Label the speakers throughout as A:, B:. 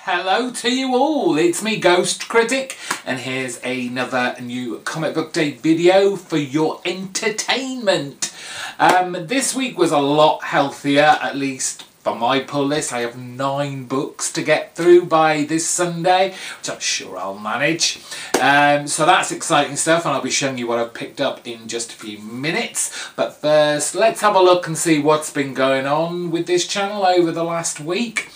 A: Hello to you all, it's me GhostCritic, and here's another new comic book day video for your entertainment. This week was a lot healthier, at least for my pull list. I have 9 books to get through by this Sunday, which I'm sure I'll manage. So that's exciting stuff, and I'll be showing you what I've picked up in just a few minutes. But first, let's have a look and see what's been going on with this channel over the last week.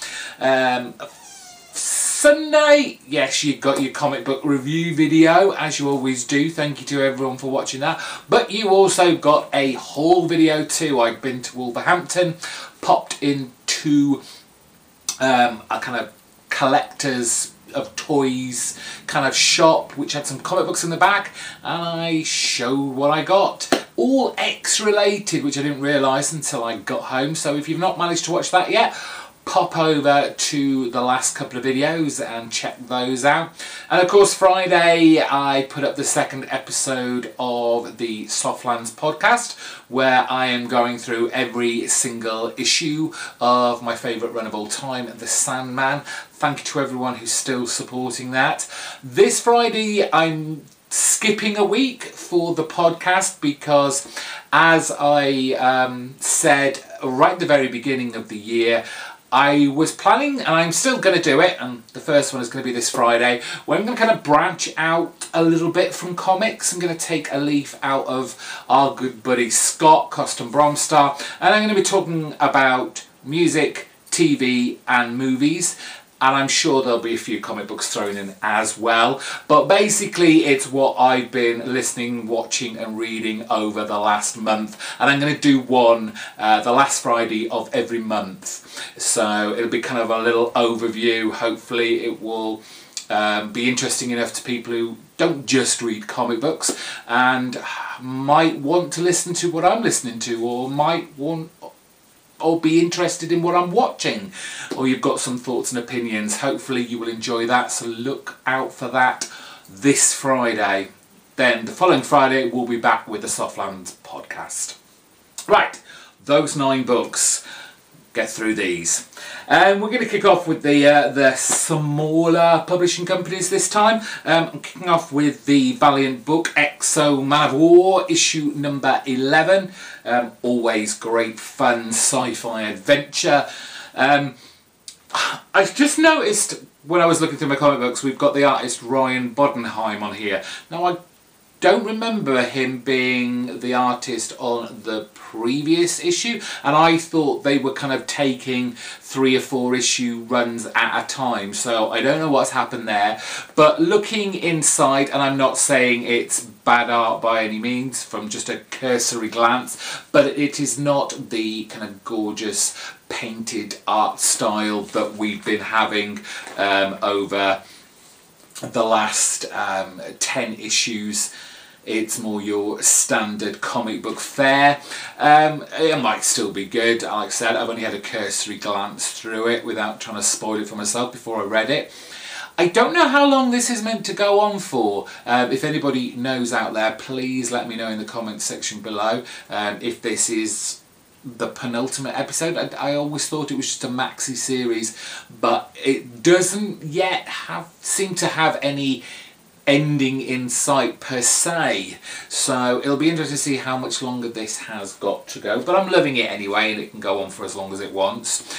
A: Sunday, yes, you got your comic book review video, as you always do. Thank you to everyone for watching that. But you also got a haul video too. I've been to Wolverhampton, popped into a kind of collectors of toys kind of shop, which had some comic books in the back, and I showed what I got. All X related, which I didn't realise until I got home. So if you've not managed to watch that yet, pop over to the last couple of videos and check those out. And of course, Friday I put up the second episode of the Softlands podcast, where I am going through every single issue of my favourite run of all time, The Sandman. Thank you to everyone who's still supporting that. This Friday I'm skipping a week for the podcast because, as I said right at the very beginning of the year, I was planning, and I'm still going to do it, and the first one is going to be this Friday, where I'm going to kind of branch out a little bit from comics. I'm going to take a leaf out of our good buddy Scott, Costum Bromstar, and I'm going to be talking about music, TV and movies. And I'm sure there'll be a few comic books thrown in as well. But basically it's what I've been listening, watching and reading over the last month. And I'm going to do one the last Friday of every month. So it'll be kind of a little overview. Hopefully it will be interesting enough to people who don't just read comic books and might want to listen to what I'm listening to, or might want or be interested in what I'm watching, or you've got some thoughts and opinions. Hopefully you will enjoy that, so look out for that this Friday. Then the following Friday we'll be back with the Softlands podcast. Right, those 9 books. Get through these. We're going to kick off with the smaller publishing companies this time. I'm kicking off with the Valiant book Exo Man of War, issue number 11. Always great fun sci-fi adventure. I've just noticed when I was looking through my comic books, we've got the artist Ryan Bodenheim on here. Now I don't remember him being the artist on the previous issue, and I thought they were kind of taking 3 or 4 issue runs at a time, so I don't know what's happened there. But looking inside, and I'm not saying it's bad art by any means from just a cursory glance, but it is not the kind of gorgeous painted art style that we've been having over the last 10 issues. It's more your standard comic book fare. It might still be good. Like I said, I've only had a cursory glance through it without trying to spoil it for myself before I read it. I don't know how long this is meant to go on for. If anybody knows out there, please let me know in the comments section below if this is the penultimate episode. I always thought it was just a maxi series, but it doesn't yet seem to have any ending in sight per se, so it'll be interesting to see how much longer this has got to go. But I'm loving it anyway, and it can go on for as long as it wants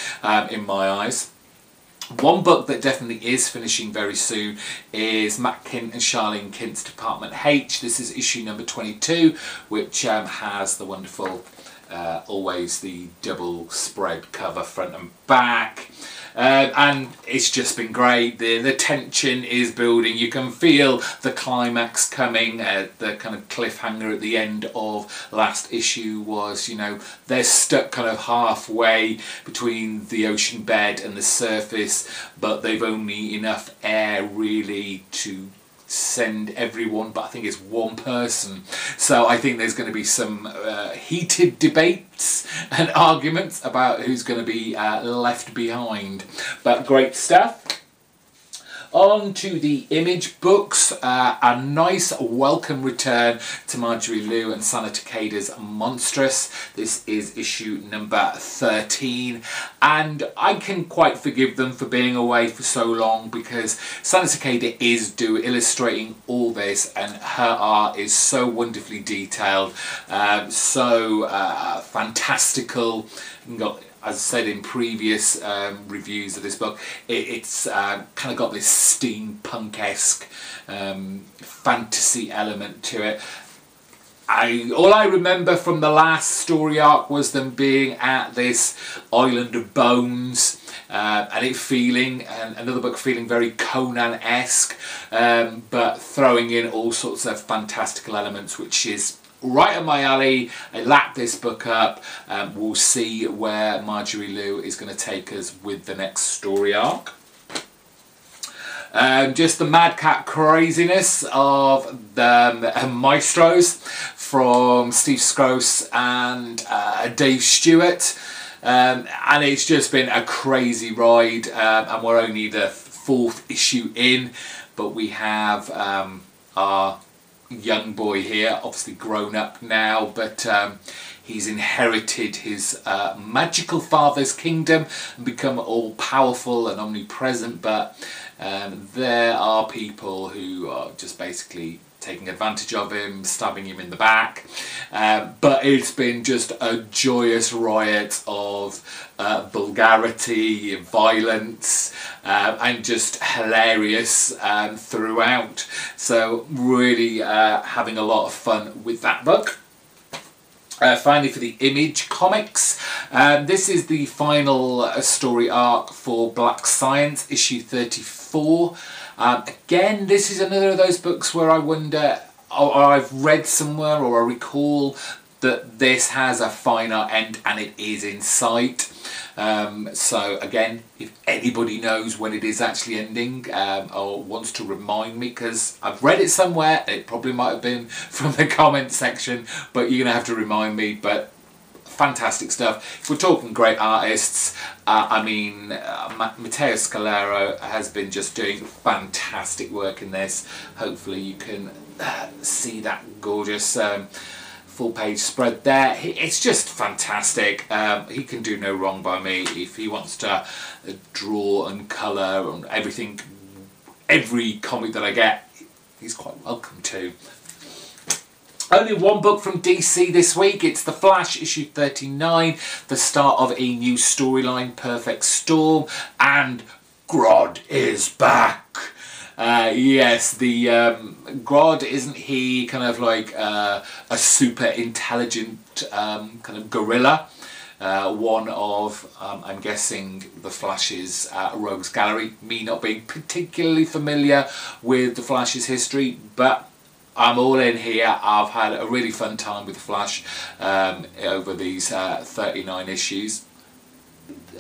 A: in my eyes. One book that definitely is finishing very soon is Matt Kint and Charlene Kint's Department H. This is issue number 22, which has the wonderful always the double spread cover front and back. And it's just been great. The tension is building. You can feel the climax coming. The kind of cliffhanger at the end of last issue was, you know, they're stuck kind of halfway between the ocean bed and the surface, but they've only enough air really to send everyone, but I think it's one person. So I think there's going to be some heated debates and arguments about who's going to be left behind. But great stuff. On to the Image books, a nice welcome return to Marjorie Liu and Sana Takeda's Monstrous. This is issue number 13, and I can quite forgive them for being away for so long, because Sana Takeda is illustrating all this, and her art is so wonderfully detailed, so fantastical. As I said in previous reviews of this book, it's kind of got this steampunk-esque fantasy element to it. All I remember from the last story arc was them being at this island of bones, and another book feeling very Conan-esque, but throwing in all sorts of fantastical elements, which is right up my alley. I lapped this book up. We'll see where Marjorie Liu is going to take us with the next story arc. Just the madcap craziness of the Maestros from Steve Skroce and Dave Stewart. And it's just been a crazy ride, and we're only the 4th issue in, but we have our young boy here, obviously grown up now, but he's inherited his magical father's kingdom and become all powerful and omnipresent, but there are people who are just basically taking advantage of him, stabbing him in the back, but it's been just a joyous riot of vulgarity, violence, and just hilarious throughout. So really having a lot of fun with that book. Finally, for the Image comics, this is the final story arc for Black Science, issue 34. Again, this is another of those books where I wonder, or I've read somewhere, or I recall that this has a final end, and it is in sight. So again, if anybody knows when it is actually ending, or wants to remind me, because I've read it somewhere, it probably might have been from the comment section, but you're going to have to remind me. But fantastic stuff. If we're talking great artists, I mean, Matteo Scalero has been just doing fantastic work in this. Hopefully you can see that gorgeous full page spread there. It's just fantastic. He can do no wrong by me. If he wants to draw and colour and everything, every comic that I get, he's quite welcome to. Only one book from DC this week. It's The Flash, issue 39, the start of a new storyline, Perfect Storm, and Grodd is back. Yes, the Grodd, isn't he kind of like a super intelligent kind of gorilla? One of, I'm guessing, the Flash's rogues gallery. Me not being particularly familiar with the Flash's history, but I'm all in here. I've had a really fun time with the Flash over these 39 issues.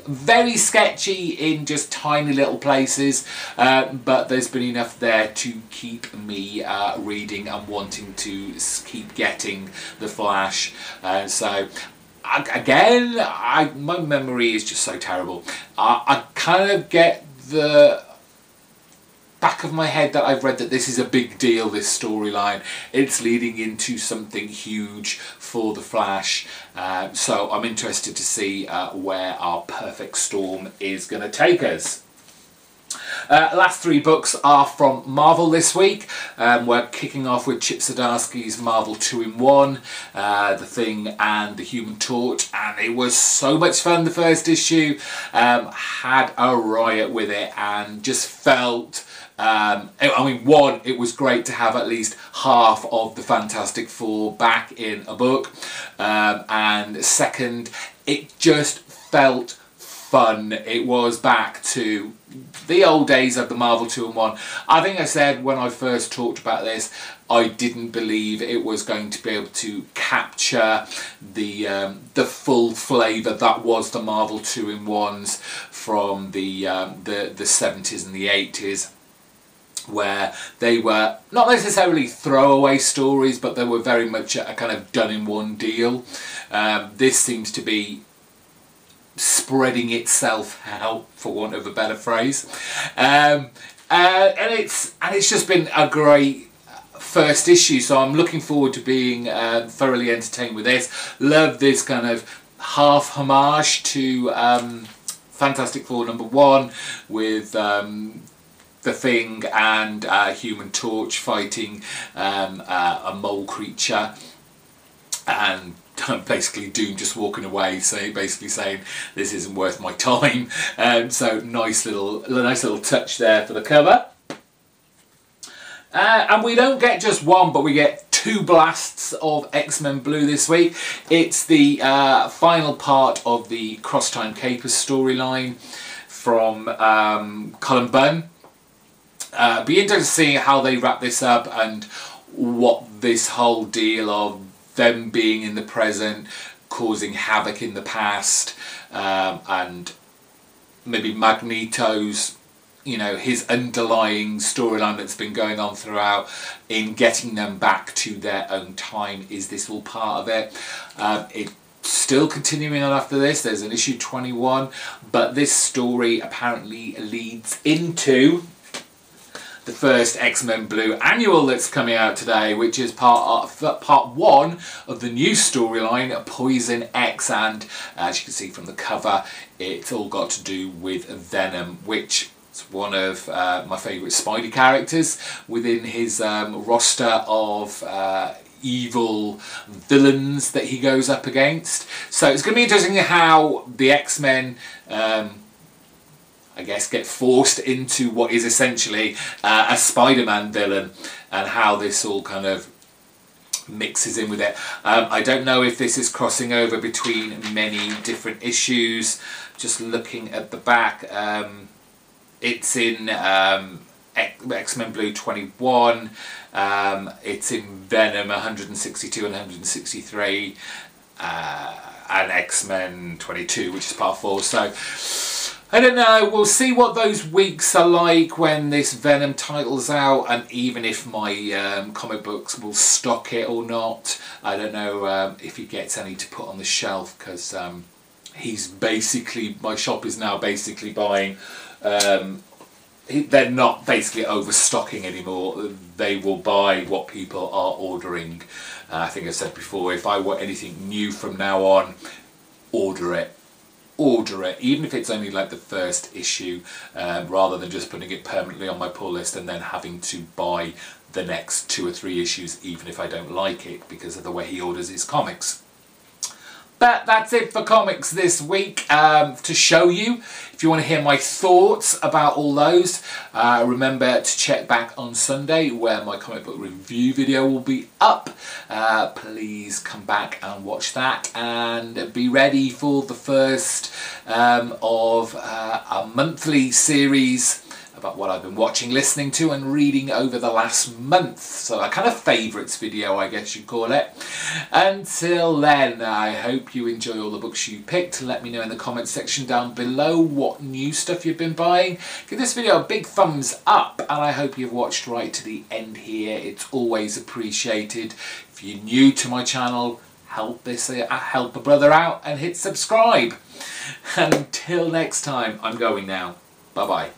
A: Very sketchy in just tiny little places, but there's been enough there to keep me reading and wanting to keep getting the Flash. So again, my memory is just so terrible. I kind of get the back of my head that I've read that this is a big deal, this storyline. It's leading into something huge for the Flash, so I'm interested to see where our Perfect Storm is going to take us. Last 3 books are from Marvel this week. We're kicking off with Chip Zdarsky's Marvel 2-in-1, The Thing and The Human Torch, and it was so much fun. The first issue had a riot with it, and just felt, I mean, one, it was great to have at least half of the Fantastic Four back in a book, and second, it just felt fun. It was back to the old days of the Marvel 2-in-1. I think I said when I first talked about this, I didn't believe it was going to be able to capture the full flavour that was the Marvel 2-in-1s from the 70s and the 80s, where they were not necessarily throwaway stories, but they were very much a kind of done-in-one deal. This seems to be spreading itself out, for want of a better phrase. and it's just been a great first issue, so I'm looking forward to being thoroughly entertained with this. Love this kind of half homage to Fantastic Four #1 with the Thing and Human Torch fighting a mole creature, and basically Doom just walking away, basically saying this isn't worth my time. So nice little touch there for the cover. And we don't get just one, but we get 2 blasts of X-Men Blue this week. It's the final part of the Cross Time Capers storyline from Cullen Bunn. Be interesting to see how they wrap this up and what this whole deal of them being in the present, causing havoc in the past, and maybe Magneto's, his underlying storyline that's been going on throughout in getting them back to their own time. Is this all part of it? It's still continuing on after this. There's an issue 21, but this story apparently leads into the first X-Men Blue annual that's coming out today, which is part 1 of the new storyline, Poison X, and as you can see from the cover, it's all got to do with Venom, which is one of my favourite Spidey characters within his roster of evil villains that he goes up against. So it's going to be interesting how the X-Men I guess get forced into what is essentially a Spider-Man villain, and how this all kind of mixes in with it. I don't know if this is crossing over between many different issues. Just looking at the back, it's in X-Men Blue 21, it's in Venom 162 and 163, and X-Men 22, which is part 4. So I don't know, we'll see what those weeks are like when this Venom title's out, and even if my comic books will stock it or not. I don't know if he gets any to put on the shelf, because he's basically, my shop is now basically buying, they're not basically overstocking anymore. They will buy what people are ordering. I think I said before, if I want anything new from now on, order it, even if it's only like the first issue, rather than just putting it permanently on my pull list and then having to buy the next 2 or 3 issues even if I don't like it because of the way he orders his comics. But that's it for comics this week. To show you, if you want to hear my thoughts about all those, remember to check back on Sunday where my comic book review video will be up. Please come back and watch that, and be ready for the first of a monthly series about what I've been watching, listening to and reading over the last month. So a kind of favourites video, I guess you'd call it. Until then, I hope you enjoy all the books you picked. Let me know in the comments section down below what new stuff you've been buying. Give this video a big thumbs up, and I hope you've watched right to the end here. It's always appreciated. If you're new to my channel, help a brother out and hit subscribe. Until next time, I'm going now. Bye bye.